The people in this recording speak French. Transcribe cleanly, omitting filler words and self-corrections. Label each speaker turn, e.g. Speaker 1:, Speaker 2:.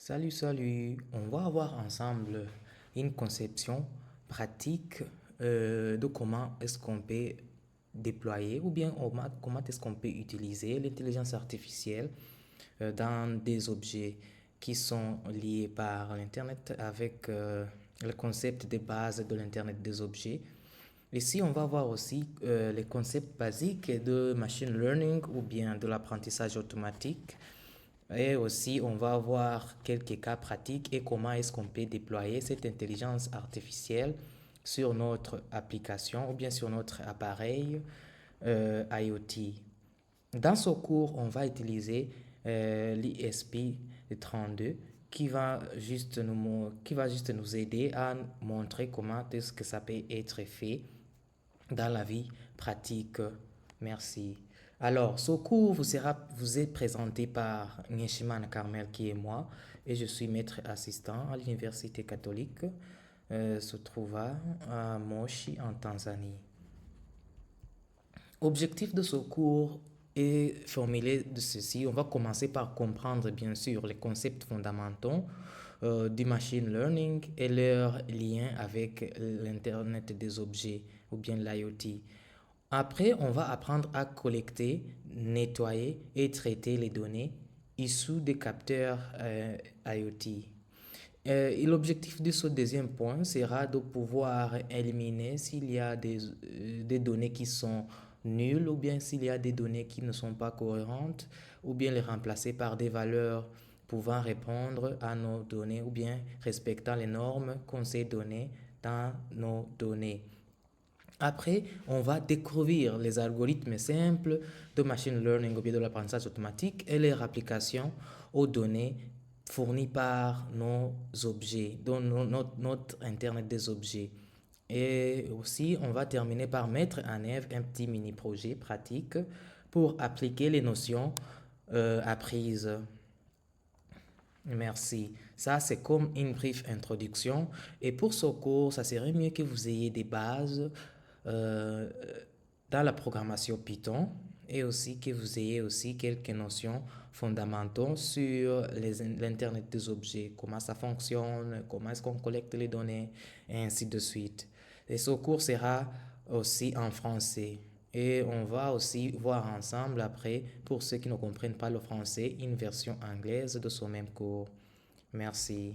Speaker 1: Salut, salut. On va avoir ensemble une conception pratique de comment est-ce qu'on peut déployer ou bien comment est-ce qu'on peut utiliser l'intelligence artificielle dans des objets qui sont liés par l'Internet avec le concept de base de l'Internet des objets. Ici, on va voir aussi les concepts basiques de machine learning ou bien de l'apprentissage automatique. Et aussi, on va voir quelques cas pratiques et comment est-ce qu'on peut déployer cette intelligence artificielle sur notre application ou bien sur notre appareil IoT. Dans ce cours, on va utiliser l'ISP32 qui va juste nous aider à montrer comment est-ce que ça peut être fait dans la vie pratique. Merci. Alors, ce cours vous est présenté par Nyeshiman Carmel qui est moi et je suis maître assistant à l'Université catholique se trouvant à Moshi en Tanzanie. Objectif de ce cours est formulé de ceci. On va commencer par comprendre bien sûr les concepts fondamentaux du machine learning et leur lien avec l'Internet des objets ou bien l'IoT. Après, on va apprendre à collecter, nettoyer et traiter les données issues des capteurs IoT. Et l'objectif de ce deuxième point sera de pouvoir éliminer s'il y a des données qui sont nulles ou bien s'il y a des données qui ne sont pas cohérentes ou bien les remplacer par des valeurs pouvant répondre à nos données ou bien respectant les normes qu'on s'est données dans nos données. Après, on va découvrir les algorithmes simples de machine learning ou bien de l'apprentissage automatique et leur application aux données fournies par nos objets, dans notre Internet des objets. Et aussi, on va terminer par mettre en œuvre un petit mini-projet pratique pour appliquer les notions apprises. Merci. Ça, c'est comme une brève introduction. Et pour ce cours, ça serait mieux que vous ayez des bases euh, dans la programmation Python et aussi que vous ayez aussi quelques notions fondamentales sur l'Internet des objets, comment ça fonctionne, comment est-ce qu'on collecte les données, et ainsi de suite. Et ce cours sera aussi en français. Et on va aussi voir ensemble après, pour ceux qui ne comprennent pas le français, une version anglaise de ce même cours. Merci.